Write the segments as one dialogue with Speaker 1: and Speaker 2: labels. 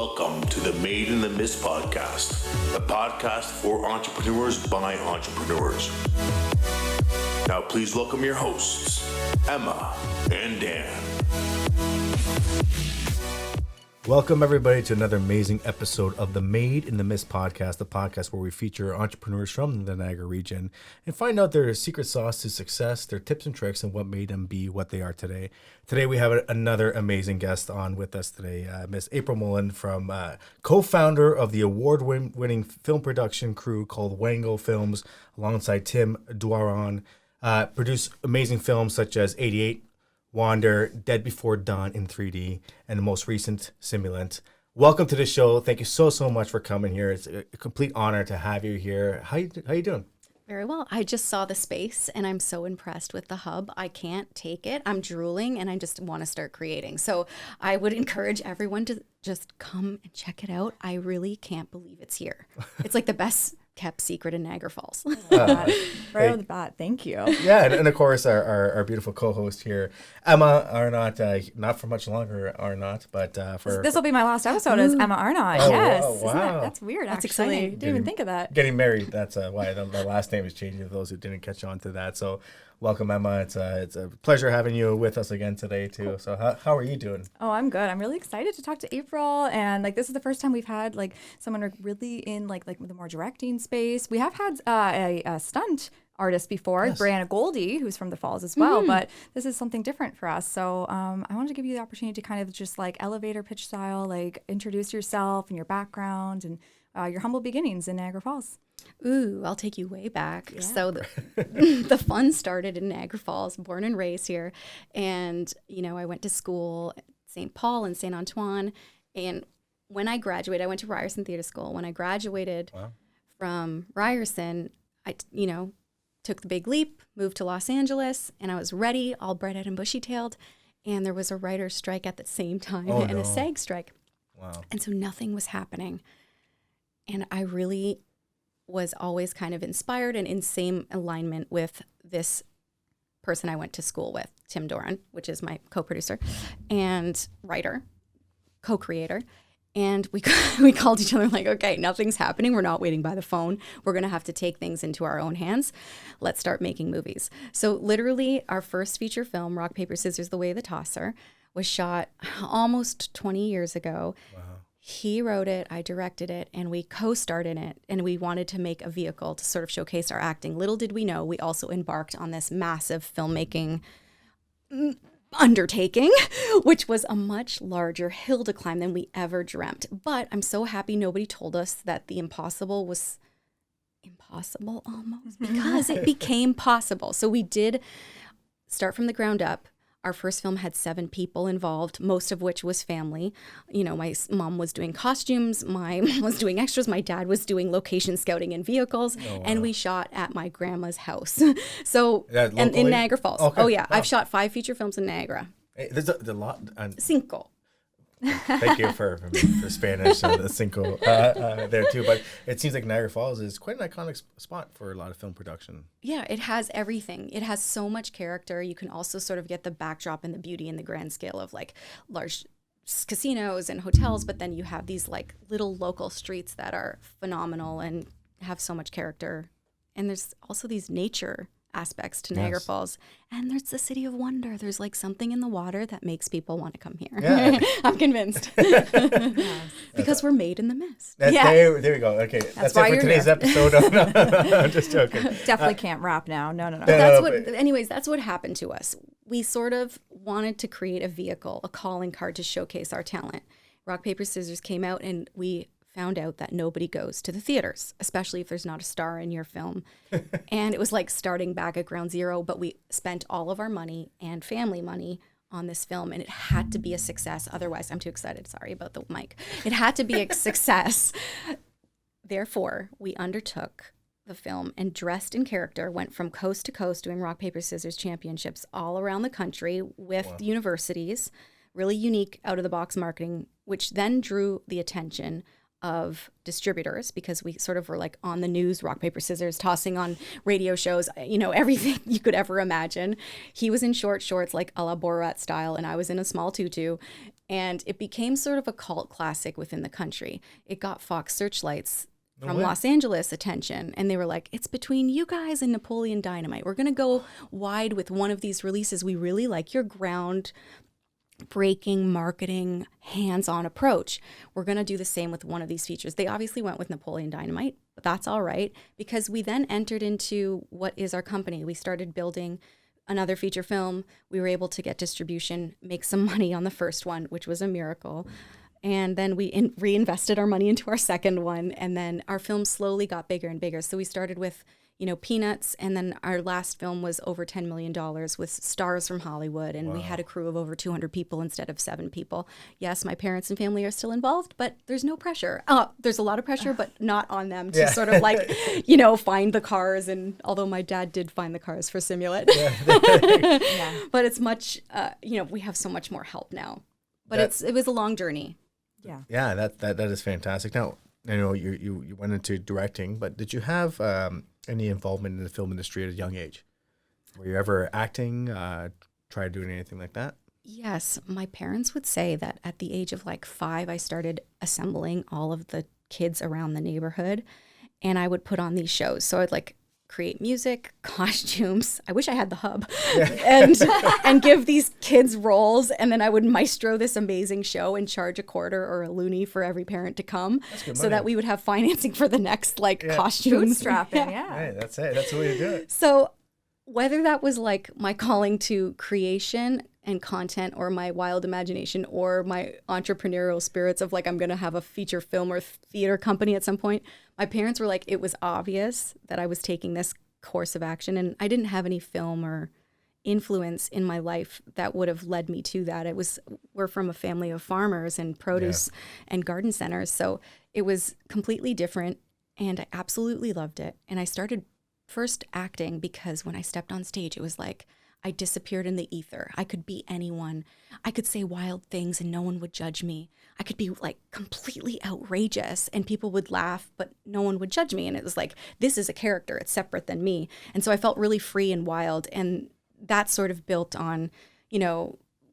Speaker 1: Welcome to the Made in the Mist podcast, a podcast for entrepreneurs by entrepreneurs. Now please welcome your hosts, Emma and Dan.
Speaker 2: Welcome, everybody, to another amazing episode of the Made in the Mist podcast, the podcast where we feature entrepreneurs from the Niagara region and find out their secret sauce to success, their tips and tricks, and what made them be what they are today. Today, we have another amazing guest on with us today, Miss April Mullen, from co-founder of the award-winning film production crew called WANGO Films, alongside Tim Dwaron. Produce amazing films such as 88, Wander, Dead Before Dawn in 3D, and the most recent, Simulant. Welcome to the show. Thank you so much for coming here. It's a complete honor to have you here. How you doing?
Speaker 3: Very well. I just saw the space and I'm so impressed with the hub. I can't take it. I'm drooling and I just want to start creating. So I would encourage everyone to just come and check it out. I really can't believe it's here. It's like the best kept secret in Niagara Falls.
Speaker 4: Right off the bat, thank you.
Speaker 2: Yeah, and of course our beautiful co-host here, Emma Arnott, not for much longer Arnott, but for...
Speaker 4: This will be my last episode as Emma Arnott, yes.
Speaker 2: Wow.
Speaker 4: That's weird,
Speaker 3: That's
Speaker 4: actually.
Speaker 3: exciting.
Speaker 4: Didn't even think of that.
Speaker 2: Getting married, that's why my last name is changing for those who didn't catch on to that. So welcome, Emma. It's a pleasure having you with us again today, too. Cool. So how are you doing?
Speaker 4: Oh, I'm good. I'm really excited to talk to April. And this is the first time we've had someone really in the more directing space. We have had a stunt artist before, yes. Brianna Goldie, who's from the Falls as well. But this is something different for us. So I wanted to give you the opportunity to kind of just elevator pitch style, introduce yourself and your background and your humble beginnings in Niagara Falls.
Speaker 3: Ooh, I'll take you way back.
Speaker 4: Yeah.
Speaker 3: So the fun started in Niagara Falls, born and raised here. And, I went to school at St. Paul and St. Antoine. And when I graduated, I went to Ryerson Theatre School. When I graduated from Ryerson, I took the big leap, moved to Los Angeles, and I was ready, all bright-eyed and bushy-tailed. And there was a writer's strike at the same time a SAG strike.
Speaker 2: Wow.
Speaker 3: And so nothing was happening. And I really was always kind of inspired and in same alignment with this person I went to school with, Tim Doran, which is my co-producer and writer, co-creator. And we called each other okay, nothing's happening. We're not waiting by the phone. We're going to have to take things into our own hands. Let's start making movies. So literally our first feature film, Rock, Paper, Scissors, The Way of the Tosser, was shot almost 20 years ago. Wow. He wrote it, I directed it, and we co-starred in it, and we wanted to make a vehicle to sort of showcase our acting. Little did we know, we also embarked on this massive filmmaking undertaking, which was a much larger hill to climb than we ever dreamt. But I'm so happy nobody told us that the impossible was impossible almost, because it became possible. So we did start from the ground up. Our first film had 7 people involved, most of which was family. My mom was doing costumes, my mom was doing extras, my dad was doing location scouting in vehicles, and we shot at my grandma's house. So, and in Niagara Falls. Okay. Oh, yeah. Wow. I've shot 5 feature films in Niagara.
Speaker 2: Hey, there's a lot.
Speaker 3: Cinco.
Speaker 2: Thank you for Spanish and the cinco there too. But it seems like Niagara Falls is quite an iconic spot for a lot of film production.
Speaker 3: Yeah, it has everything. It has so much character. You can also sort of get the backdrop and the beauty and the grand scale of large casinos and hotels. But then you have these little local streets that are phenomenal and have so much character. And there's also these nature aspects to Niagara Falls, and there's the city of wonder. There's something in the water that makes people want to come here. Yeah. I'm convinced. Because we're made in the mist.
Speaker 2: There we go. Okay, that's it for today's episode. No, I'm just joking.
Speaker 4: Definitely can't rap now. No.
Speaker 3: That's what happened to us. We sort of wanted to create a vehicle, a calling card to showcase our talent. Rock, Paper, Scissors came out, and we found out that nobody goes to the theaters, especially if there's not a star in your film. And it was starting back at ground zero, but we spent all of our money and family money on this film, and it had to be a success. Otherwise, I'm too excited. Sorry about the mic. It had to be a success. Therefore, we undertook the film and dressed in character, went from coast to coast doing Rock, Paper, Scissors championships all around the country with universities, really unique out-of-the-box marketing, which then drew the attention of distributors, because we sort of were on the news, rock, paper, scissors, tossing on radio shows, everything you could ever imagine. He was in short shorts, a la Borat style, and I was in a small tutu. And it became sort of a cult classic within the country. It got Fox Searchlights from Los Angeles attention. And they were like, it's between you guys and Napoleon Dynamite. We're going to go wide with one of these releases. We really like your ground-breaking marketing, hands-on approach. We're going to do the same with one of these features. They obviously went with Napoleon Dynamite, but that's all right, because we then entered into what is our company. We started building another feature film. We were able to get distribution, make some money on the first one, which was a miracle. And then we reinvested our money into our second one. And then our film slowly got bigger and bigger. So we started with, peanuts. And then our last film was over $10 million with stars from Hollywood. And we had a crew of over 200 people instead of 7 people. Yes, my parents and family are still involved, but there's no pressure. There's a lot of pressure, but not on them to sort of like, find the cars. And although my dad did find the cars for Simulant, but it's much, we have so much more help now. But it was a long journey.
Speaker 2: Yeah, that is fantastic. Now, I know you went into directing, but did you have any involvement in the film industry at a young age? Were you ever acting, try doing anything like that?
Speaker 3: Yes, my parents would say that at the age of like 5, I started assembling all of the kids around the neighborhood, and I would put on these shows. So I'd like create music, costumes. I wish I had the hub, and give these kids roles. And then I would maestro this amazing show and charge $0.25 or $0.01 for every parent to come, so that we would have financing for the next costumes.
Speaker 4: Bootstrapping,
Speaker 2: Hey, that's it. That's the way to do it.
Speaker 3: So whether that was like my calling to creation and content, or my wild imagination, or my entrepreneurial spirits of like, I'm going to have a feature film or theater company at some point, my parents were like, it was obvious that I was taking this course of action, and I didn't have any film or influence in my life that would have led me to that. We're from a family of farmers and produce and garden centers. So it was completely different, and I absolutely loved it. And I started first acting because when I stepped on stage, it was like I disappeared in the ether. I could be anyone. I could say wild things and no one would judge me. I could be like completely outrageous and people would laugh, but no one would judge me. And it was like, this is a character. It's separate than me. And so I felt really free and wild. And that sort of built on,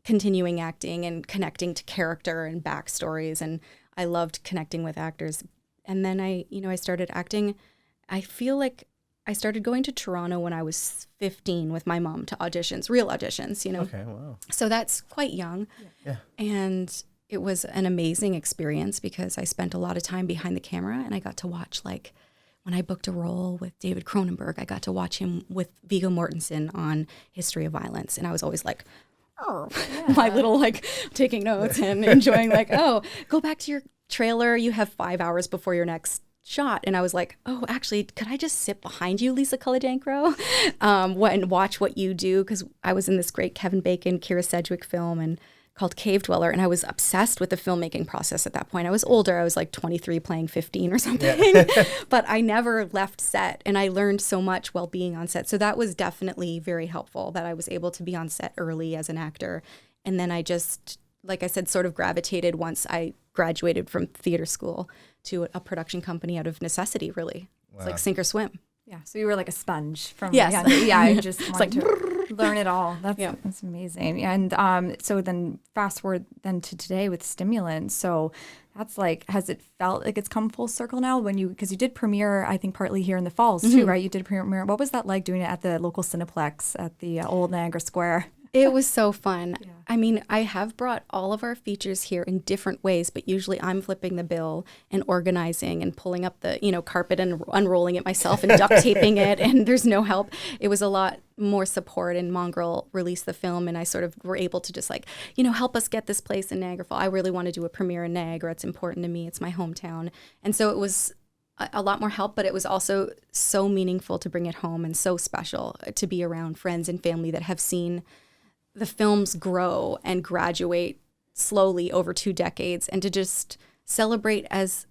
Speaker 3: continuing acting and connecting to character and backstories. And I loved connecting with actors. And then I started acting. I feel like I started going to Toronto when I was 15 with my mom to auditions, real auditions,
Speaker 2: Okay, wow.
Speaker 3: So that's quite young.
Speaker 2: Yeah.
Speaker 3: And it was an amazing experience because I spent a lot of time behind the camera, and I got to watch, like, when I booked a role with David Cronenberg, I got to watch him with Viggo Mortensen on History of Violence. And I was always like, my little, like, taking notes and enjoying, like, go back to your trailer. You have 5 hours before your next shot. And I was like, actually, could I just sit behind you, Lisa Coladencro, and watch what you do? Because I was in this great Kevin Bacon, Kira Sedgwick film and called Cave Dweller, and I was obsessed with the filmmaking process at that point. I was older. I was like 23 playing 15 or something, but I never left set, and I learned so much while being on set. So that was definitely very helpful that I was able to be on set early as an actor. And then I just, like I said, sort of gravitated once I graduated from theater school to a production company out of necessity, really. Wow. It's like sink or swim.
Speaker 4: Yeah, so you were like a sponge from
Speaker 3: yes.
Speaker 4: young. Yeah, I just wanted to learn it all. That's amazing. And so then fast forward then to today with Stimulant. So that's like, has it felt like it's come full circle now because you did premiere, I think partly here in the Falls too, right? You did premiere. What was that like doing it at the local Cineplex at the old Niagara Square?
Speaker 3: It was so fun. Yeah. I mean, I have brought all of our features here in different ways, but usually I'm flipping the bill and organizing and pulling up the, carpet and unrolling it myself and duct taping it, and there's no help. It was a lot more support, and Mongrel released the film, and I sort of were able to just help us get this place in Niagara Falls. I really want to do a premiere in Niagara. It's important to me. It's my hometown. And so it was a lot more help, but it was also so meaningful to bring it home and so special to be around friends and family that have seen the films grow and graduate slowly over 2 decades, and to just celebrate as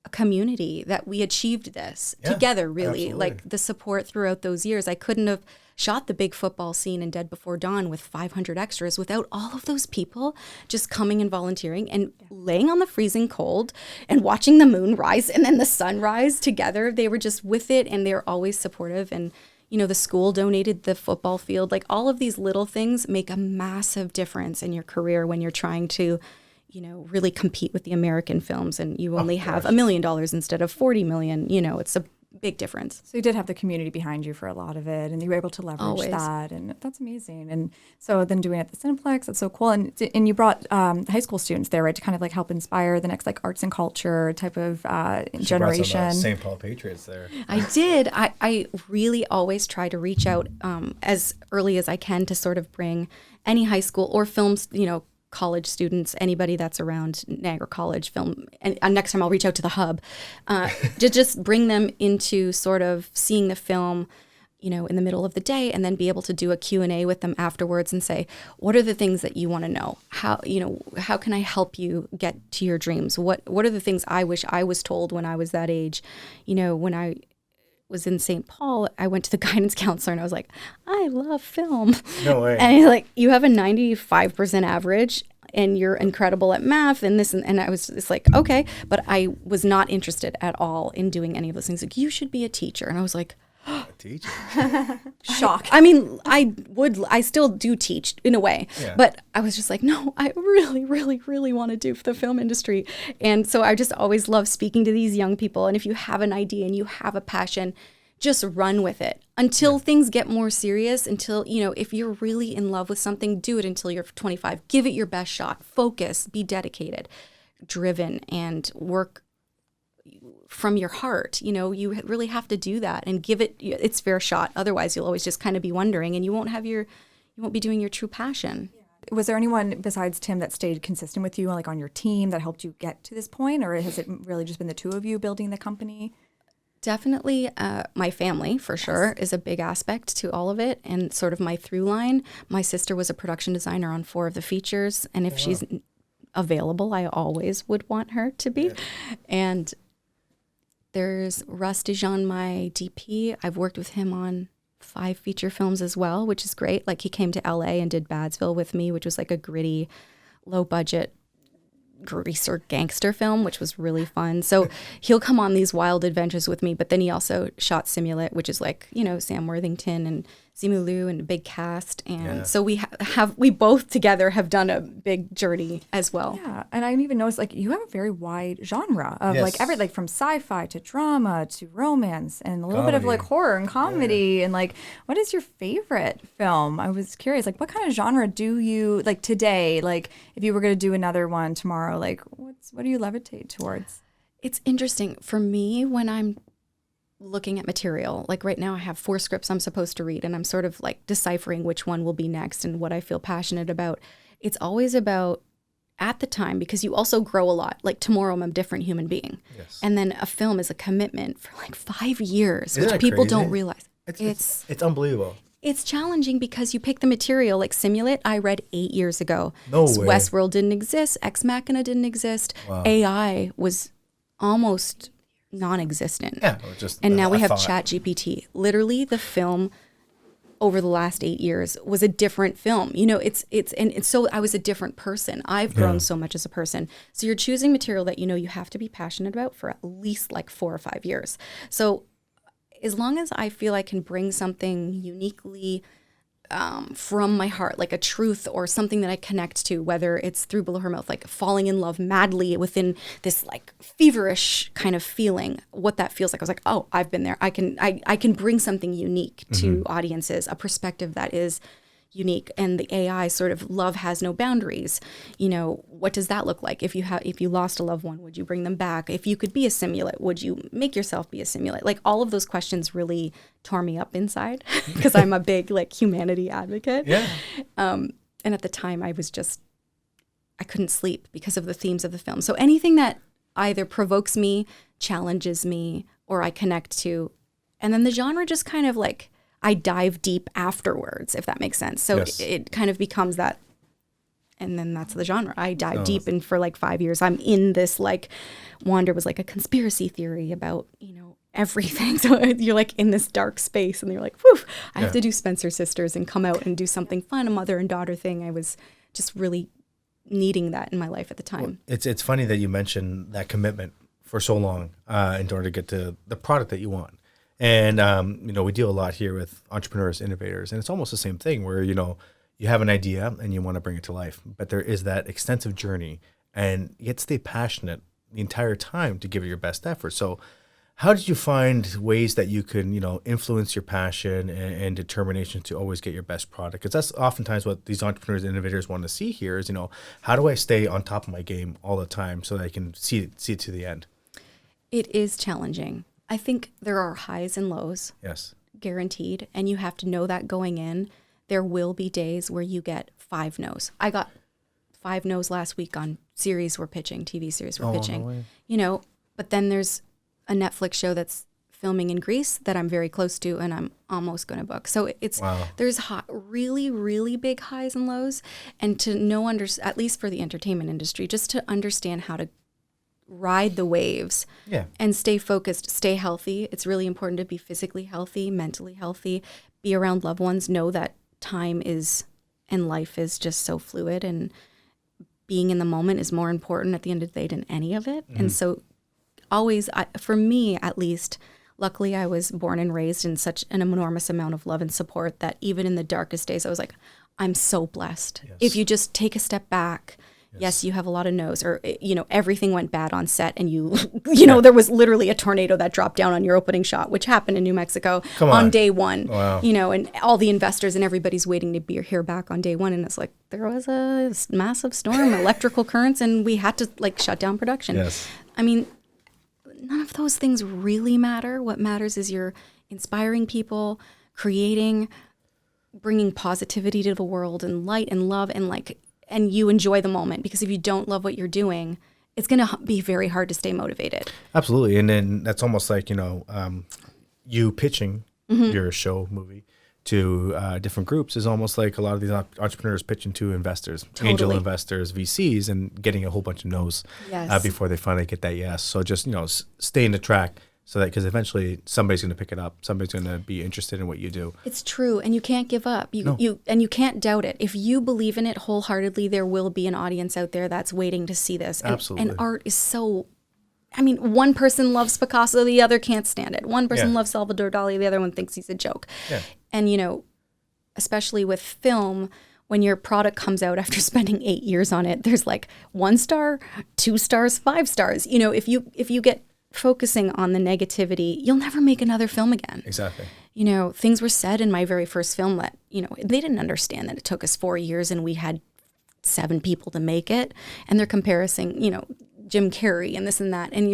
Speaker 3: a community that we achieved this together, really. Absolutely. Like the support throughout those years. I couldn't have shot the big football scene in Dead Before Dawn with 500 extras without all of those people just coming and volunteering and laying on the freezing cold and watching the moon rise and then the sun rise together. They were just with it, and they were always supportive. And the school donated the football field. Like all of these little things make a massive difference in your career when you're trying to, really compete with the American films, and you only have $1 million instead of 40 million. It's a big difference.
Speaker 4: So you did have the community behind you for a lot of it, and you were able to leverage that, and that's amazing. And so then doing it at the Cineplex, that's so cool. And you brought high school students there, right, to kind of like help inspire the next like arts and culture type of generation.
Speaker 2: St. Paul Patriots there.
Speaker 3: I did. I really always try to reach out as early as I can to sort of bring any high school or films, college students, anybody that's around Niagara College film. And next time I'll reach out to the hub to just bring them into sort of seeing the film, in the middle of the day, and then be able to do a Q&A with them afterwards and say, what are the things that you want to know? How can I help you get to your dreams? What are the things I wish I was told when I was that age? When I was in St. Paul, I went to the guidance counselor and I was like, I love film.
Speaker 2: No way.
Speaker 3: And he's like, you have a 95% average and you're incredible at math and this. And I was just like, okay. But I was not interested at all in doing any of those things. Like, you should be a teacher. And I was like,
Speaker 2: a teacher?
Speaker 4: Shock.
Speaker 3: I mean, I still do teach in a way, but I was just like, no, I really, really, really want to do for the film industry. And so I just always love speaking to these young people. And if you have an idea and you have a passion, just run with it until things get more serious, until, if you're really in love with something, do it until you're 25. Give it your best shot. Focus, be dedicated, driven, and work from your heart. You really have to do that and give it its fair shot. Otherwise, you'll always just kind of be wondering, and you won't be doing your true passion.
Speaker 4: Was there anyone besides Tim that stayed consistent with you, like on your team, that helped you get to this point, or has it really just been the two of you building the company?
Speaker 3: Definitely my family, for sure, is a big aspect to all of it, and sort of my through line. My sister was a production designer on 4 of the features, and if she's available, I always would want her to be. Yeah. And there's Russ Dijon, my DP. I've worked with him on 5 feature films as well, which is great. Like, he came to LA and did Badsville with me, which was like a gritty, low budget greaser gangster film, which was really fun. So he'll come on these wild adventures with me, but then he also shot Simulant, which is like, Sam Worthington and Simu and a big cast. And so we we both together have done a big journey as well.
Speaker 4: Yeah. And I didn't even notice, like, you have a very wide genre of like from sci-fi to drama to romance and a little bit of like horror and comedy. And like, what is your favorite film? I was curious, like, what kind of genre do you like today? Like, if you were going to do another one tomorrow, like what do you levitate towards?
Speaker 3: It's interesting for me when I'm looking at material. Like right now I have 4 scripts I'm supposed to read, and I'm sort of like deciphering which one will be next and what I feel passionate about. It's always about at the time, because you also grow a lot. Like tomorrow I'm a different human being. Yes. And then a film is a commitment for like 5 years, which people don't realize.
Speaker 2: It's unbelievable.
Speaker 3: It's challenging because you pick the material. Like Simulant, I read 8 years ago.
Speaker 2: No way.
Speaker 3: Westworld didn't exist. Ex Machina didn't exist. Wow. AI was almost non-existent. Yeah, and now we have ChatGPT. Literally, the film over the last 8 years was a different film. And so I was a different person. I've grown so much as a person. So you're choosing material that you have to be passionate about for at least like 4 or 5 years. So as long as I feel I can bring something uniquely from my heart, like a truth or something that I connect to, whether it's through Below Her Mouth, like falling in love madly within this like feverish kind of feeling, what that feels like. I was like, oh, I've been there. I can bring something unique to audiences, a perspective that is unique. And the AI sort of love has no boundaries. What does that look like? If you lost a loved one, would you bring them back? If you could be a simulant, would you make yourself be a simulant? Like all of those questions really tore me up inside because I'm a big like humanity advocate. Yeah. And at the time I couldn't sleep because of the themes of the film. So anything that either provokes me, challenges me, or I connect to, and then the genre just kind of like, I dive deep afterwards, if that makes sense. So it kind of becomes that, and then that's the genre. I dive deep, and for like 5 years, I'm in this like, Wander was like a conspiracy theory about, everything. So you're like in this dark space, and you're like, whew, I have to do Spencer Sisters and come out and do something fun, a mother and daughter thing. I was just really needing that in my life at the time.
Speaker 2: Well, it's funny that you mentioned that commitment for so long in order to get to the product that you want. And, we deal a lot here with entrepreneurs, innovators, and it's almost the same thing where, you have an idea and you want to bring it to life, but there is that extensive journey and you have to stay passionate the entire time to give it your best effort. So how did you find ways that you can, influence your passion and determination to always get your best product? Because that's oftentimes what these entrepreneurs and innovators want to see here is, how do I stay on top of my game all the time so that I can see it to the end?
Speaker 3: It is challenging. I think there are highs and lows.
Speaker 2: Yes.
Speaker 3: Guaranteed. And you have to know that going in. There will be days where you get 5 no's. I got 5 no's last week on series we're pitching, TV series we're pitching.
Speaker 2: No way.
Speaker 3: But then there's a Netflix show that's filming in Greece that I'm very close to and I'm almost going to book. So there's really, really big highs and lows. And to know, at least for the entertainment industry, just to understand how to ride the waves and stay focused, stay healthy. It's really important to be physically healthy, mentally healthy, be around loved ones, know that time is and life is just so fluid and being in the moment is more important at the end of the day than any of it. And so always, for me at least, luckily I was born and raised in such an enormous amount of love and support that even in the darkest days, I was like, I'm so blessed. Yes. If you just take a step back, yes, you have a lot of no's, or, everything went bad on set and there was literally a tornado that dropped down on your opening shot, which happened in New Mexico on day one,
Speaker 2: wow.
Speaker 3: And all the investors and everybody's waiting to be here back on day one. And it's like, there was a massive storm, electrical currents, and we had to shut down production.
Speaker 2: Yes.
Speaker 3: I mean, none of those things really matter. What matters is you're inspiring people, creating, bringing positivity to the world and light and love and you enjoy the moment, because if you don't love what you're doing, it's going to be very hard to stay motivated.
Speaker 2: Absolutely. And then that's almost like, you pitching your show, movie to different groups is almost like a lot of these entrepreneurs pitching to investors, angel investors, VCs, and getting a whole bunch of no's before they finally get that yes. So just, stay in the track. So that, because eventually somebody's going to pick it up, somebody's going to be interested in what you do.
Speaker 3: It's true, and you can't give up. You can't doubt it. If you believe in it wholeheartedly, there will be an audience out there that's waiting to see this.
Speaker 2: Absolutely.
Speaker 3: And art is so. I mean, one person loves Picasso, the other can't stand it. One person loves Salvador Dali, the other one thinks he's a joke. Yeah. And especially with film, when your product comes out after spending 8 years on it, there's 1 star, 2 stars, 5 stars. If you get focusing on the negativity, you'll never make another film again.
Speaker 2: Exactly.
Speaker 3: Things were said in my very first film that, they didn't understand that it took us 4 years and we had 7 people to make it. And they're comparing, Jim Carrey and this and that. And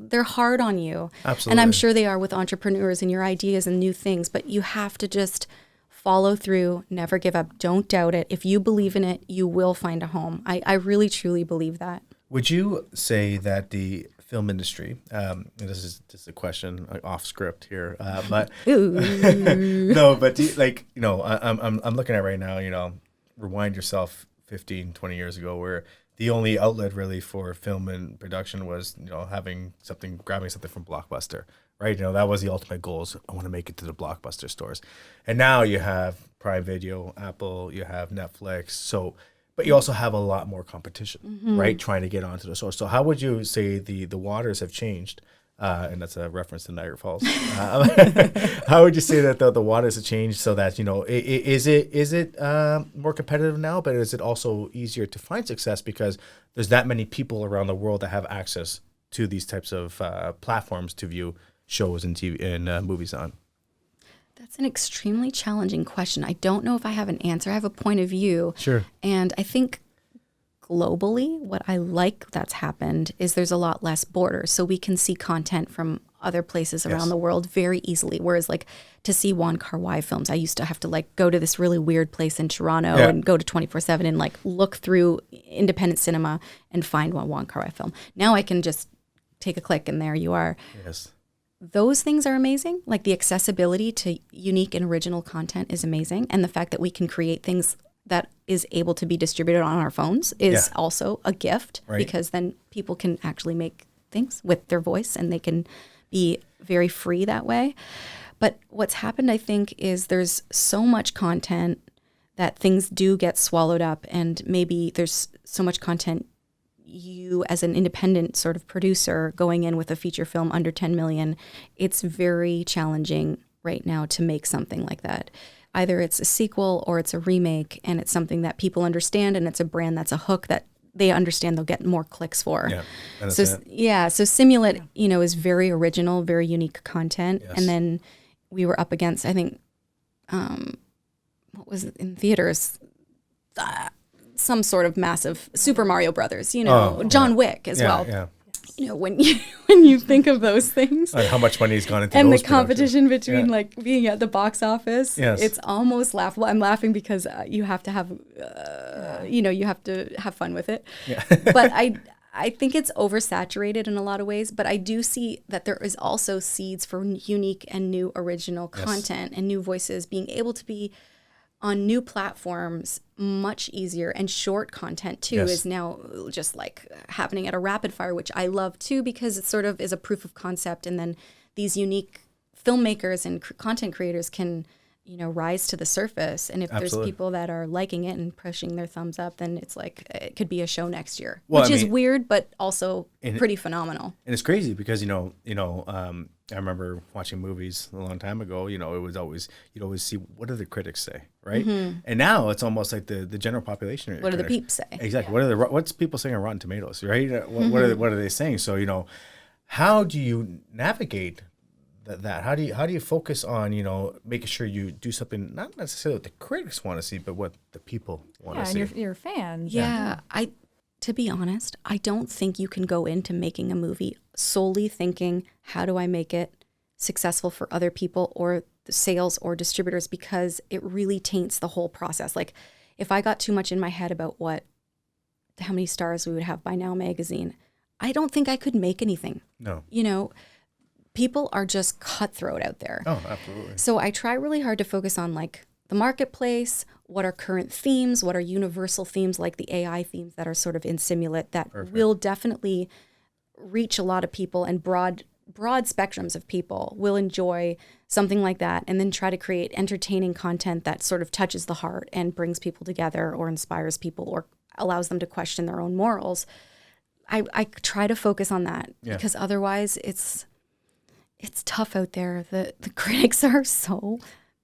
Speaker 3: they're hard on you.
Speaker 2: Absolutely.
Speaker 3: And I'm sure they are with entrepreneurs and your ideas and new things, but you have to just follow through, never give up. Don't doubt it. If you believe in it, you will find a home. I really, truly believe that.
Speaker 2: Would you say that the film industry, this is just a question off script here, but no, but I'm looking at right now, rewind yourself 15, 20 years ago, where the only outlet really for film and production was, grabbing something from Blockbuster, right? That was the ultimate goals. I want to make it to the Blockbuster stores. And now you have Prime Video, Apple, you have Netflix. But you also have a lot more competition, right? Trying to get onto the source. So how would you say the waters have changed? And that's a reference to Niagara Falls. How would you say that the waters have changed so that, is it more competitive now, but is it also easier to find success because there's that many people around the world that have access to these types of platforms to view shows and TV and movies on?
Speaker 3: That's an extremely challenging question. I don't know if I have an answer. I have a point of view.
Speaker 2: Sure.
Speaker 3: And I think globally, what I like that's happened is there's a lot less borders. So we can see content from other places around the world very easily. Whereas to see Wong Kar-wai films, I used to have to go to this really weird place in Toronto and go to 24/7 and look through independent cinema and find one Wong Kar-wai film. Now I can just take a click and there you are.
Speaker 2: Yes.
Speaker 3: Those things are amazing. The accessibility to unique and original content is amazing. And the fact that we can create things that is able to be distributed on our phones is also a gift, because then people can actually make things with their voice and they can be very free that way. But what's happened, I think, is there's so much content that things do get swallowed up, and maybe there's so much content you as an independent sort of producer going in with a feature film under 10 million, it's very challenging right now to make something like that. Either it's a sequel or it's a remake, and it's something that people understand, and it's a brand that's a hook that they understand they'll get more clicks for.
Speaker 2: Yeah,
Speaker 3: so Simulant, is very original, very unique content.
Speaker 2: Yes.
Speaker 3: And then we were up against, I think, what was it in theaters? Some sort of massive Super Mario Brothers, John Wick as well.
Speaker 2: Yeah.
Speaker 3: When you think of those things,
Speaker 2: Like how much money has gone into
Speaker 3: and
Speaker 2: those
Speaker 3: the competition between
Speaker 2: Yeah.
Speaker 3: like being at the box office,
Speaker 2: Yes.
Speaker 3: it's almost laughable. I'm laughing because you have to have, you have to have fun with it.
Speaker 2: Yeah.
Speaker 3: But I think it's oversaturated in a lot of ways. But I do see that there is also seeds for unique and new original content and new voices being able to be on new platforms much easier, and short content too is now just like happening at a rapid fire, which I love too, because it sort of is a proof of concept, and then these unique filmmakers and content creators can rise to the surface, and if there's people that are liking it and pushing their thumbs up, then it's like it could be a show next year, which is weird but also pretty phenomenal.
Speaker 2: And it's crazy because I remember watching movies a long time ago. It was always you'd always see what do the critics say, right?
Speaker 3: Mm-hmm.
Speaker 2: And now it's almost like the general population.
Speaker 3: What do the peeps say?
Speaker 2: Exactly. What's people saying on Rotten Tomatoes, right? What are they saying? So how do you navigate that? How do you focus on making sure you do something not necessarily what the critics want to see, but what the people want to see?
Speaker 4: And your fans.
Speaker 3: Yeah, to be honest, I don't think you can go into making a movie solely thinking, how do I make it successful for other people or the sales or distributors, because it really taints the whole process. Like if I got too much in my head about how many stars we would have by Now magazine, I don't think I could make anything.
Speaker 2: No.
Speaker 3: People are just cutthroat out there.
Speaker 2: Oh, absolutely.
Speaker 3: So I try really hard to focus on like the marketplace, what are current themes, what are universal themes like the AI themes that are sort of in Simulant that will definitely reach a lot of people, and broad spectrums of people will enjoy something like that, and then try to create entertaining content that sort of touches the heart and brings people together or inspires people or allows them to question their own morals. I try to focus on that because otherwise it's tough out there. The critics are so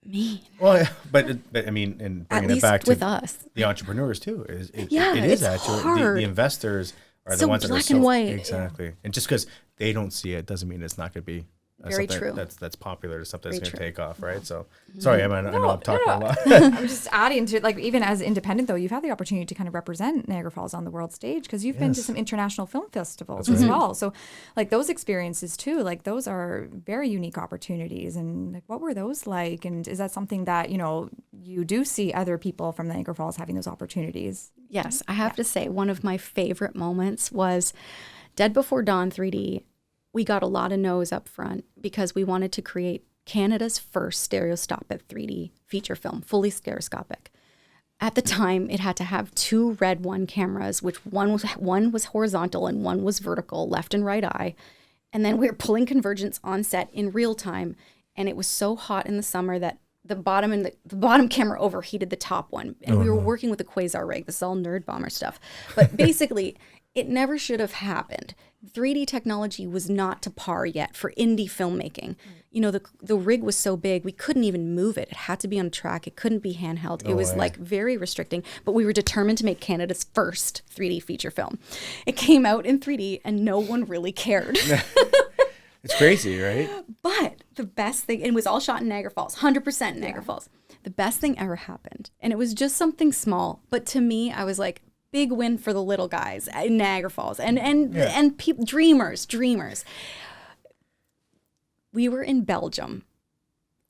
Speaker 3: mean.
Speaker 2: Well, yeah, but I mean, and bringing it back to
Speaker 3: with us,
Speaker 2: the entrepreneurs too, it
Speaker 3: it's
Speaker 2: is actually
Speaker 3: hard.
Speaker 2: the investors are
Speaker 3: So
Speaker 2: the ones that are
Speaker 3: black and white.
Speaker 2: Exactly. And just because they don't see it doesn't mean it's not going to be
Speaker 3: Very
Speaker 2: something
Speaker 3: true.
Speaker 2: that's popular or something that's
Speaker 3: Very
Speaker 2: going to
Speaker 3: true.
Speaker 2: take off, right? So, sorry, Emma, I know I'm talking a lot.
Speaker 4: I'm just adding to like, even as independent though, you've had the opportunity to kind of represent Niagara Falls on the world stage because you've been to some international film festivals as well. So like those experiences too, like those are very unique opportunities. And like, what were those like? And is that something that, you do see other people from Niagara Falls having those opportunities?
Speaker 3: Yes, I have to say one of my favorite moments was Dead Before Dawn 3D. We got a lot of no's up front because we wanted to create Canada's first stereoscopic 3D feature film, fully stereoscopic. At the time, it had to have two Red 1 cameras, which one was horizontal and one was vertical, left and right eye. And then we were pulling convergence on set in real time. And it was so hot in the summer that the bottom camera overheated the top one. And we were working with a quasar rig. This is all nerd bomber stuff. But basically, it never should have happened. 3D technology was not to par yet for indie filmmaking. The rig was so big, we couldn't even move it. It had to be on a track. It couldn't be handheld. It was like very restricting, but we were determined to make Canada's first 3D feature film. It came out in 3D and no one really cared.
Speaker 2: It's crazy, right?
Speaker 3: But the best thing, and it was all shot in Niagara Falls, 100% in Niagara Falls. The best thing ever happened. And it was just something small. But to me, I was like, big win for the little guys in Niagara Falls and people, dreamers. We were in Belgium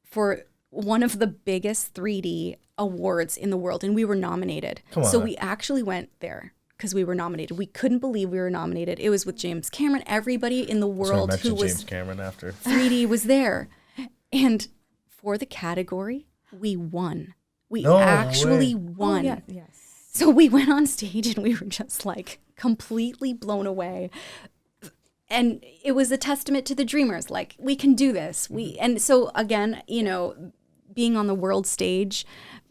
Speaker 3: for one of the biggest 3D awards in the world, and we were nominated. So we actually went there because we were nominated. We couldn't believe we were nominated. It was with James Cameron. Everybody in the world who was
Speaker 2: James Cameron after
Speaker 3: 3D was there. And for the category, we won. We
Speaker 2: No
Speaker 3: actually
Speaker 2: way.
Speaker 3: won.
Speaker 4: Oh, yes.
Speaker 3: So we went on stage and we were just like completely blown away. And it was a testament to the dreamers. Like, we can do this. And so again, being on the world stage,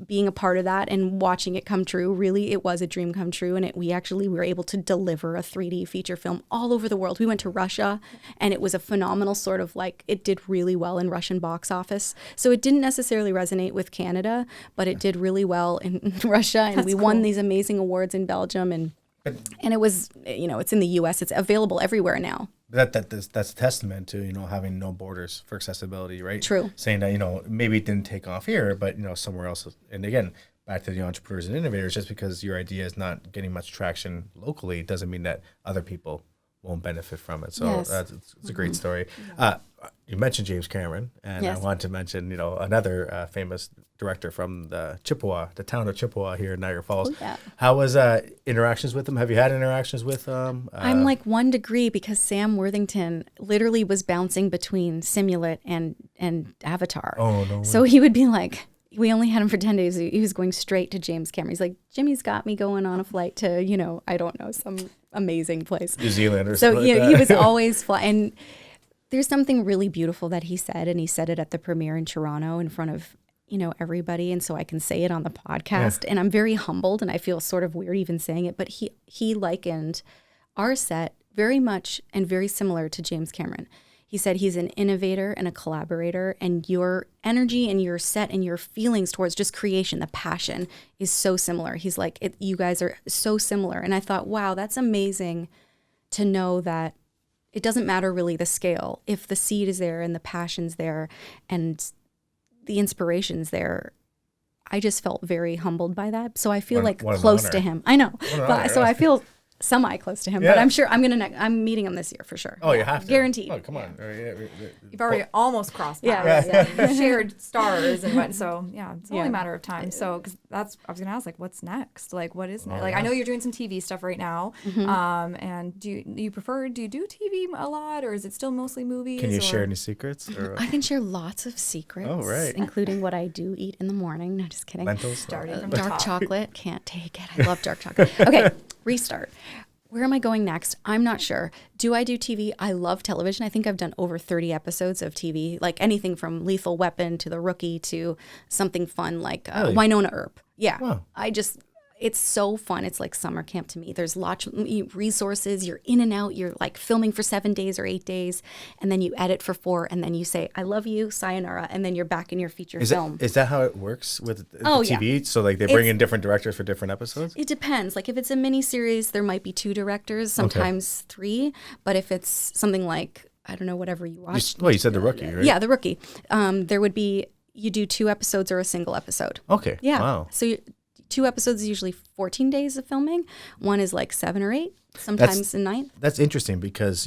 Speaker 3: being a part of that and watching it come true, really, it was a dream come true. And we actually were able to deliver a 3D feature film all over the world. We went to Russia, and it was a phenomenal sort of like, it did really well in Russian box office. So it didn't necessarily resonate with Canada, but it did really well in Russia. And we won these amazing awards in Belgium. And it was, it's in the US. It's available everywhere now.
Speaker 2: That's a testament to, having no borders for accessibility, right?
Speaker 3: True.
Speaker 2: Saying that, maybe it didn't take off here, but, somewhere else. And again, back to the entrepreneurs and innovators, just because your idea is not getting much traction locally doesn't mean that other people won't benefit from it. So
Speaker 3: Yes.
Speaker 2: It's a great story. You mentioned James Cameron, and
Speaker 3: Yes.
Speaker 2: I want to mention, another famous director from the town of Chippewa here in Niagara Falls.
Speaker 3: Oh, yeah.
Speaker 2: How was interactions with him? Have you had interactions with
Speaker 3: I'm like 1 degree because Sam Worthington literally was bouncing between Simulant and Avatar.
Speaker 2: Oh, no way.
Speaker 3: So he would be like, we only had him for 10 days. He was going straight to James Cameron. He's like, Jimmy's got me going on a flight to, I don't know, some amazing place.
Speaker 2: New Zealand or
Speaker 3: So
Speaker 2: something like that?
Speaker 3: he was always flying. And there's something really beautiful that he said, and he said it at the premiere in Toronto in front of, everybody. And so I can say it on the podcast. And I'm very humbled, and I feel sort of weird even saying it, but he likened our set very much and very similar to James Cameron. He said he's an innovator and a collaborator, and your energy and your set and your feelings towards just creation, the passion is so similar. He's like, you guys are so similar. And I thought, wow, that's amazing to know that it doesn't matter really the scale. If the seed is there and the passion's there and the inspiration's there, I just felt very humbled by that. So I feel
Speaker 2: what an
Speaker 3: close
Speaker 2: honor.
Speaker 3: to him. I know.
Speaker 2: honor.
Speaker 3: So I feel semi-close to him, but I'm sure I'm meeting him this year for sure.
Speaker 2: Oh, you have to.
Speaker 3: Guaranteed.
Speaker 2: Oh, come on.
Speaker 4: You've already almost crossed
Speaker 3: Yeah,
Speaker 4: paths.
Speaker 3: yeah.
Speaker 4: You've shared stars and went. So yeah, it's only a matter of time. So because I was gonna ask, like, what's next? Like, what is next? Like, I know you're doing some TV stuff right now. And do you do TV a lot, or is it still mostly movies?
Speaker 2: Can you
Speaker 4: or?
Speaker 2: share any secrets? Or
Speaker 3: I can share lots of secrets,
Speaker 2: Oh, right.
Speaker 3: including what I do eat in the morning. No, just kidding.
Speaker 2: lentils?
Speaker 4: Starting from the
Speaker 3: Dark
Speaker 4: top.
Speaker 3: chocolate, can't take it. I love dark chocolate. Okay, restart. Where am I going next? I'm not sure. Do I do TV? I love television. I think I've done over 30 episodes of TV, like anything from Lethal Weapon to The Rookie to something fun like Winona Earp. Yeah.
Speaker 2: Wow.
Speaker 3: It's so fun. It's like summer camp to me. There's lots of resources. You're in and out. You're like filming for 7 days or 8 days, and then you edit for 4, and then you say, I love you, sayonara, and then you're back in your feature film.
Speaker 2: Is that how it works with the
Speaker 3: Oh,
Speaker 2: TV? So like they bring in different directors for different episodes?
Speaker 3: It depends. Like if it's a mini series, there might be 2 directors, sometimes 3. But if it's something like, I don't know, whatever you watch.
Speaker 2: You said The Rookie, right?
Speaker 3: Yeah, The Rookie. There would be, you do 2 episodes or a single episode.
Speaker 2: Okay.
Speaker 3: Yeah.
Speaker 2: Wow.
Speaker 3: So 2 episodes is usually 14 days of filming. 1 is like 7 or 8, sometimes a night.
Speaker 2: That's interesting because,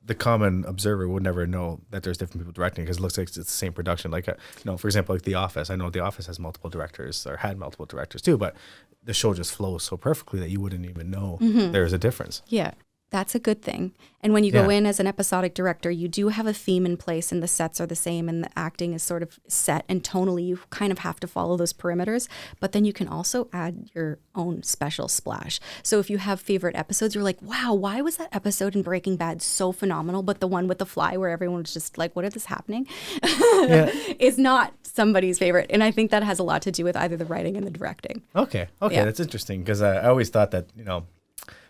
Speaker 2: the common observer would never know that there's different people directing because it looks like it's the same production. Like, for example, like The Office. I know The Office has multiple directors or had multiple directors too, but the show just flows so perfectly that you wouldn't even know there's a difference.
Speaker 3: Yeah. That's a good thing. And when you go in as an episodic director, you do have a theme in place and the sets are the same and the acting is sort of set, and tonally you kind of have to follow those perimeters, but then you can also add your own special splash. So if you have favorite episodes, you're like, wow, why was that episode in Breaking Bad so phenomenal, but the one with the fly where everyone was just like, what is happening? Is not somebody's favorite. And I think that has a lot to do with either the writing and the directing.
Speaker 2: Okay.
Speaker 3: Yeah.
Speaker 2: That's interesting because I always thought that,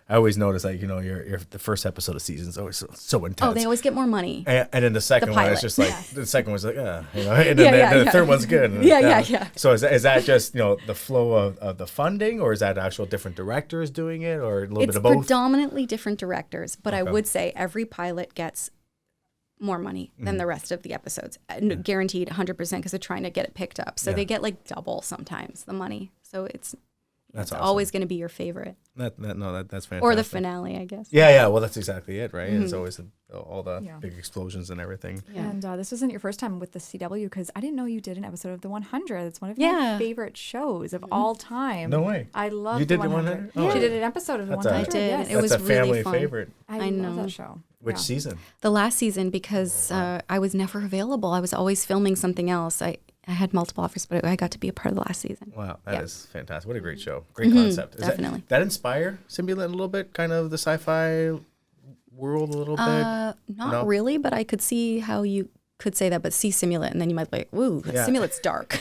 Speaker 2: I always notice like, your the first episode of season is always so intense.
Speaker 3: Oh, they always get more money.
Speaker 2: And then the second one is
Speaker 3: pilot.
Speaker 2: just like the second one's like and then the third one's good. And
Speaker 3: Yeah.
Speaker 2: So is that just the flow of the funding, or is that actual different directors doing it, or a little bit of both?
Speaker 3: It's predominantly different directors, but I would say every pilot gets more money than the rest of the episodes, guaranteed 100% because they're trying to get it picked up. So they get like double sometimes the money. So it's
Speaker 2: That's awesome.
Speaker 3: always going to be your favorite.
Speaker 2: That's fantastic.
Speaker 3: Or the finale, I guess.
Speaker 2: Yeah. Well, that's exactly it, right? It's always all the big explosions and everything.
Speaker 3: Yeah.
Speaker 4: And this wasn't your first time with the CW because I didn't know you did an episode of The 100. It's one of my
Speaker 3: Yeah.
Speaker 4: favorite shows of all time.
Speaker 2: No way.
Speaker 4: I love
Speaker 2: You did
Speaker 4: The
Speaker 2: The
Speaker 4: 100.
Speaker 2: 100? Oh,
Speaker 4: She
Speaker 2: yeah.
Speaker 4: did an episode of The
Speaker 2: That's a-
Speaker 4: 100.
Speaker 3: I did.
Speaker 4: Yes.
Speaker 3: It was
Speaker 2: That's a family
Speaker 3: really fun.
Speaker 2: favorite.
Speaker 4: I love
Speaker 3: know.
Speaker 4: that show.
Speaker 2: Which
Speaker 4: Yeah.
Speaker 2: season?
Speaker 3: The last season, because I was never available. I was always filming something else. I had multiple offers, but I got to be a part of the last season.
Speaker 2: Wow, that is fantastic. What a great show. Great concept. Is
Speaker 3: definitely.
Speaker 2: That inspire Simulant a little bit? Kind of the sci-fi world a little bit?
Speaker 3: Not
Speaker 2: No?
Speaker 3: really, but I could see how you could say that, but see Simulant, and then you might be like, "Ooh, Simulant's dark."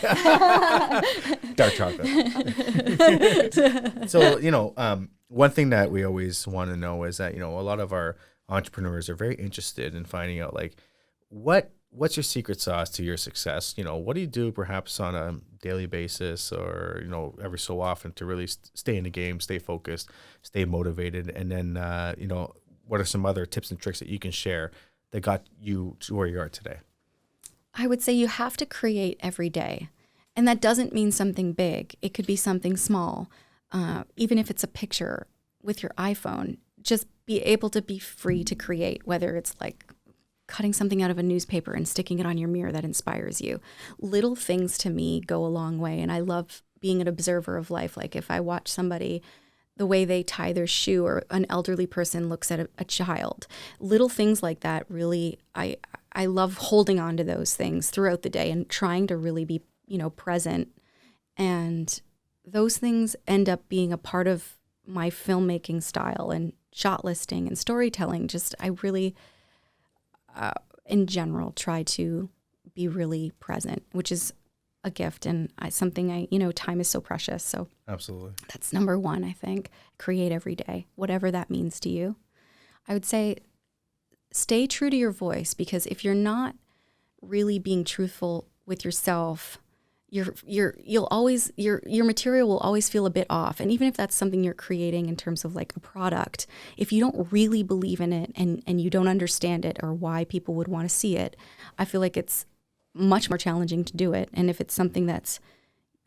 Speaker 2: Dark chocolate. So, one thing that we always want to know is that, a lot of our entrepreneurs are very interested in finding out, like, what's your secret sauce to your success? What do you do perhaps on a daily basis or, every so often to really stay in the game, stay focused, stay motivated? And then, what are some other tips and tricks that you can share that got you to where you are today?
Speaker 3: I would say you have to create every day. And that doesn't mean something big. It could be something small. Even if it's a picture with your iPhone, just be able to be free to create, whether it's like cutting something out of a newspaper and sticking it on your mirror that inspires you. Little things to me go a long way. And I love being an observer of life. Like if I watch somebody, the way they tie their shoe, or an elderly person looks at a child, little things like that, really, I love holding on to those things throughout the day and trying to really be, present. And those things end up being a part of my filmmaking style and shot listing and storytelling. Just, I really, in general, try to be really present, which is a gift and something time is so precious. So
Speaker 2: absolutely,
Speaker 3: that's number one. I think create every day, whatever that means to you. I would say stay true to your voice, because if you're not really being truthful with yourself, your material will always feel a bit off. And even if that's something you're creating in terms of like a product, if you don't really believe in it and you don't understand it or why people would want to see it, I feel like it's much more challenging to do it. And if it's something that's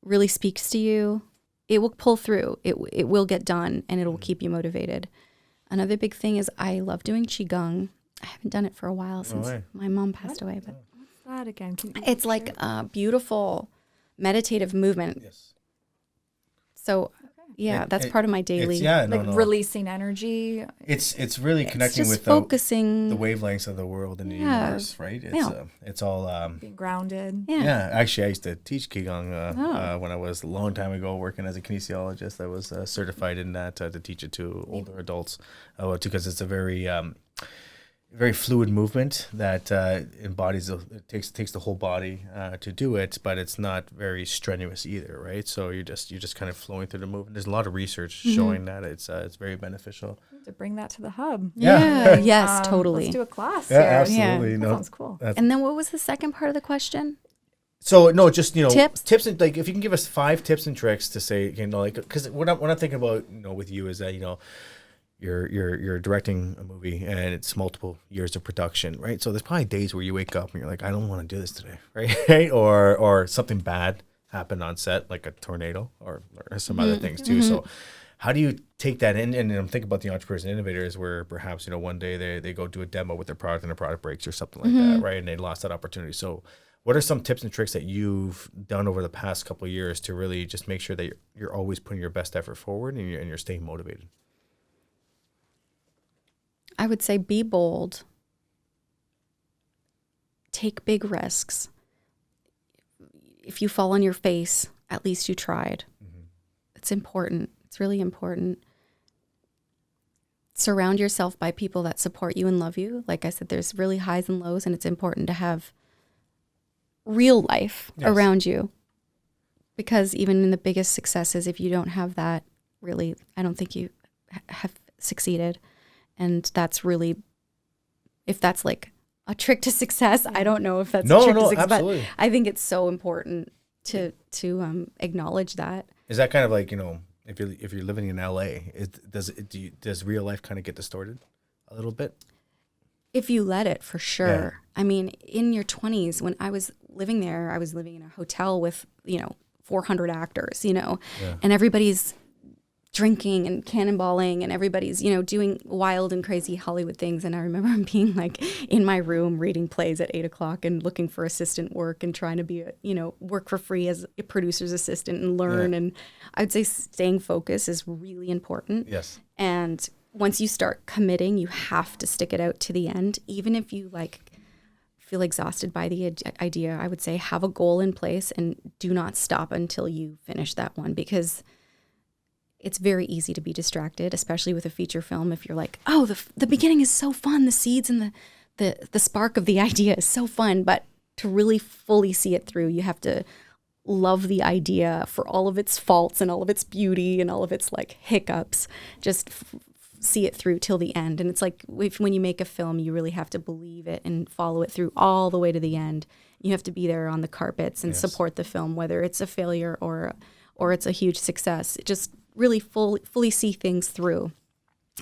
Speaker 3: really speaks to you, it will pull through. It will get done, and it will keep you motivated. Another big thing is I love doing Qigong. I haven't done it for a while since my mom passed away. But
Speaker 4: what's that again?
Speaker 3: It's like a beautiful meditative movement.
Speaker 2: Yes.
Speaker 3: So that's part of my daily.
Speaker 4: Releasing energy.
Speaker 2: It's really connecting
Speaker 3: just
Speaker 2: with
Speaker 3: focusing
Speaker 2: the wavelengths of the world and the universe, right? It's all
Speaker 4: being grounded.
Speaker 3: Yeah.
Speaker 2: Actually, I used to teach Qigong when I was a long time ago working as a kinesiologist. I was certified in that to teach it to older adults, because it's a very very fluid movement that embodies, it takes the whole body to do it, but it's not very strenuous either, right? So you're just kind of flowing through the movement. There's a lot of research showing that it's very beneficial.
Speaker 4: To bring that to the hub.
Speaker 3: Yeah. Yes, totally.
Speaker 4: Let's do a class.
Speaker 2: Yeah,
Speaker 4: here.
Speaker 2: absolutely.
Speaker 4: Yeah, that sounds cool.
Speaker 3: And then what was the second part of the question?
Speaker 2: So no, just
Speaker 3: tips
Speaker 2: and like if you can give us 5 tips and tricks to say, because what I'm thinking about, with you is that you're directing a movie and it's multiple years of production, right? So there's probably days where you wake up and you're like, I don't want to do this today, right? or something bad happened on set, like a tornado or some other things too. So how do you take that in? And I'm thinking about the entrepreneurs and innovators where perhaps, one day they go do a demo with their product and the product breaks or something like that, right? And they lost that opportunity. So what are some tips and tricks that you've done over the past couple of years to really just make sure that you're always putting your best effort forward and you're staying motivated?
Speaker 3: I would say be bold. Take big risks. If you fall on your face, at least you tried. It's important. It's really important. Surround yourself by people that support you and love you. Like I said, there's really highs and lows, and it's important to have real life around you. Because even in the biggest successes, if you don't have that, really, I don't think you have succeeded. And that's really, if that's like a trick to success, I don't know if that's a trick to success.
Speaker 2: Absolutely.
Speaker 3: But I think it's so important to acknowledge that.
Speaker 2: Is that kind of like, if you're living in LA, does real life kind of get distorted a little bit?
Speaker 3: If you let it, for sure. Yeah. I mean, in your 20s, when I was living there, I was living in a hotel with 400 actors, and everybody's drinking and cannonballing, and everybody's, doing wild and crazy Hollywood things. And I remember being like in my room reading plays at 8:00 and looking for assistant work and trying to be, work for free as a producer's assistant and learn. Yeah. And I'd say staying focused is really important.
Speaker 2: Yes.
Speaker 3: And once you start committing, you have to stick it out to the end. Even if you feel exhausted by the idea, I would say have a goal in place and do not stop until you finish that one, because it's very easy to be distracted, especially with a feature film. If you're like, oh, the beginning is so fun, the seeds and the spark of the idea is so fun, but to really fully see it through, you have to love the idea for all of its faults and all of its beauty and all of its like hiccups. Just see it through till the end. And it's like when you make a film, you really have to believe it and follow it through all the way to the end. You have to be there on the carpets and support the film, whether it's a failure or it's a huge success. Just really fully see things through,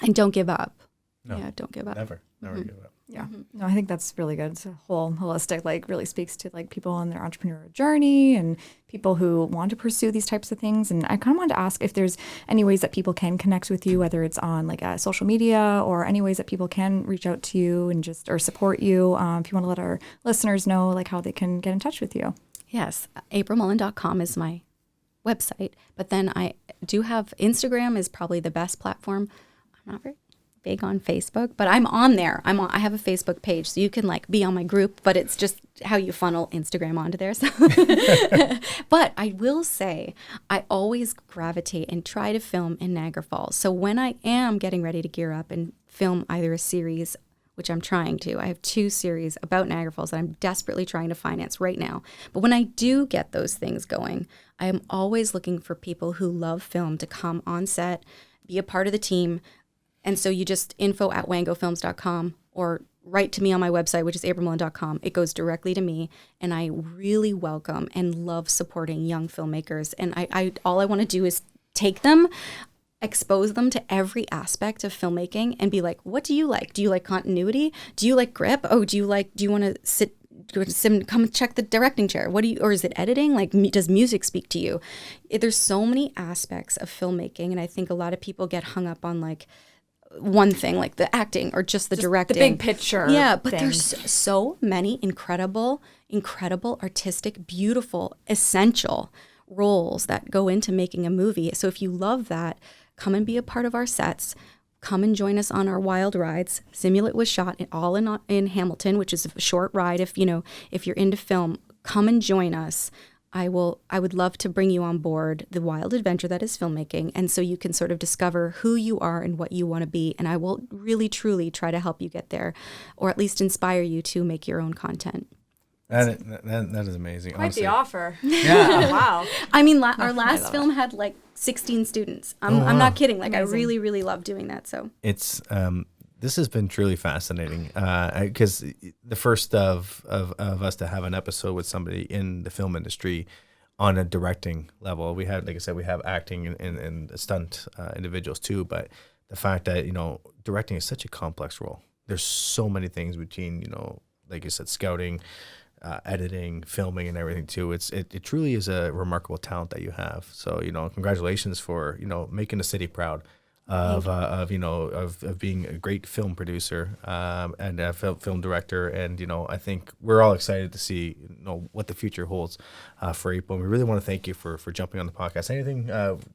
Speaker 3: and don't give up.
Speaker 2: No,
Speaker 3: yeah, don't give up.
Speaker 2: Never give up.
Speaker 4: Yeah. No, I think that's really good. It's a whole holistic, like really speaks to like people on their entrepreneurial journey and people who want to pursue these types of things. And I kind of wanted to ask if there's any ways that people can connect with you, whether it's on like social media or any ways that people can reach out to you and just, or support you. If you want to let our listeners know like how they can get in touch with you.
Speaker 3: Yes. aprilmullen.com is my website, but then I do have Instagram is probably the best platform. I'm not very big on Facebook, but I'm on there. I have a Facebook page, so you can like be on my group, but it's just how you funnel Instagram onto there. So but I will say I always gravitate and try to film in Niagara Falls. So when I am getting ready to gear up and film either a series, which I'm trying to, I have 2 series about Niagara Falls that I'm desperately trying to finance right now. But when I do get those things going, I am always looking for people who love film to come on set, be a part of the team. And so you just info@wangofilms.com or write to me on my website, which is aprilmullen.com. It goes directly to me. And I really welcome and love supporting young filmmakers. And I all I want to do is take them, expose them to every aspect of filmmaking and be like, what do you like? Do you like continuity? Do you like grip? Oh, do you want to sit, come and check the directing chair? Or is it editing? Like, does music speak to you? There's so many aspects of filmmaking. And I think a lot of people get hung up on like, one thing like the acting or just the directing,
Speaker 4: the big picture.
Speaker 3: Yeah, but there's so many incredible artistic, beautiful, essential roles that go into making a movie. So if you love that, come and be a part of our sets. Come and join us on our wild rides. Simulant was shot all in Hamilton, which is a short ride. If you're into film, come and join us. I would love to bring you on board the wild adventure that is filmmaking. And so you can sort of discover who you are and what you want to be. And I will really, truly try to help you get there, or at least inspire you to make your own content.
Speaker 2: That is amazing.
Speaker 4: Quite
Speaker 2: honestly.
Speaker 4: the offer.
Speaker 2: Yeah.
Speaker 4: Wow.
Speaker 3: I mean, our last film had like 16 students. I'm not kidding. Like, amazing. I really, really love doing that. So
Speaker 2: it's, this has been truly fascinating because the first of us to have an episode with somebody in the film industry on a directing level. We had, like I said, we have acting and stunt individuals too, but the fact that, directing is such a complex role. There's so many things between, like you said, scouting, editing, filming, and everything too. It truly is a remarkable talent that you have. So, congratulations for, making the city proud of being a great film producer and a film director. And, I think we're all excited to see, what the future holds for April. And we really want to thank you for jumping on the podcast. Anything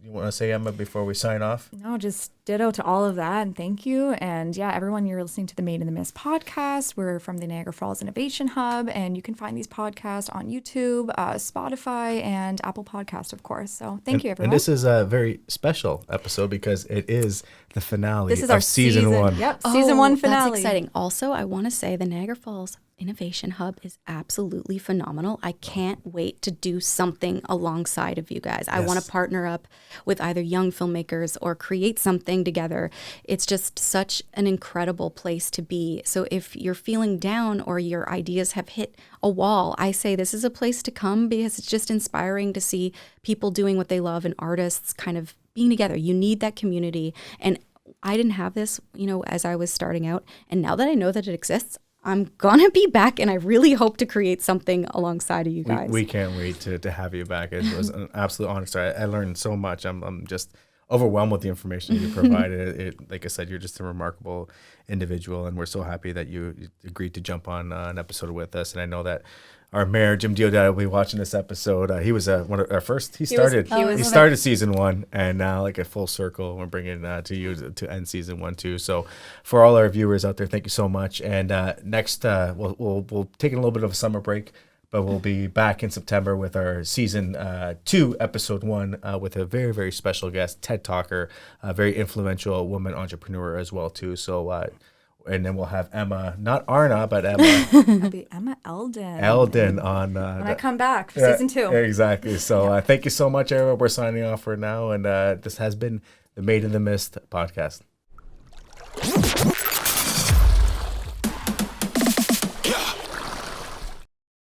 Speaker 2: you want to say, Emma, before we sign off?
Speaker 4: No, just ditto to all of that. And thank you. And yeah, everyone, you're listening to the Made in the Mist podcast. We're from the Niagara Falls Innovation Hub. And you can find these podcasts on YouTube, Spotify, and Apple Podcasts, of course. So thank you, everyone.
Speaker 2: And this is a very special episode because it is the finale
Speaker 4: this is
Speaker 2: of
Speaker 4: our
Speaker 2: season 1.
Speaker 4: Yep, season 1 finale.
Speaker 3: That's exciting. Also, I want to say the Niagara Falls Innovation Hub is absolutely phenomenal. I can't wait to do something alongside of you guys. I want to partner up with either young filmmakers or create something together. It's just such an incredible place to be. So if you're feeling down or your ideas have hit a wall, I say this is a place to come because it's just inspiring to see people doing what they love and artists kind of being together. You need that community. And I didn't have this, as I was starting out. And now that I know that it exists, I'm going to be back, and I really hope to create something alongside of you guys.
Speaker 2: We can't wait to have you back. It was an absolute honor. I learned so much. I'm just overwhelmed with the information you provided. Like I said, you're just a remarkable individual, and we're so happy that you agreed to jump on an episode with us. And I know that our mayor, Jim Diodati, will be watching this episode. He was one of our first. He started season 1, and now like a full circle. We're bringing to you to end season 1 too. So for all our viewers out there, thank you so much. And next, we'll take a little bit of a summer break, but we'll be back in September with our season 2, episode 1, with a very, very special guest, TED Talker, a very influential woman entrepreneur as well too. So And then we'll have Emma, not Arna, but Emma
Speaker 4: That'll be Emma Eldon.
Speaker 2: on.
Speaker 4: When I come back for season 2.
Speaker 2: Exactly. So thank you so much, everyone. We're signing off for now. And this has been the Made in the Mist podcast.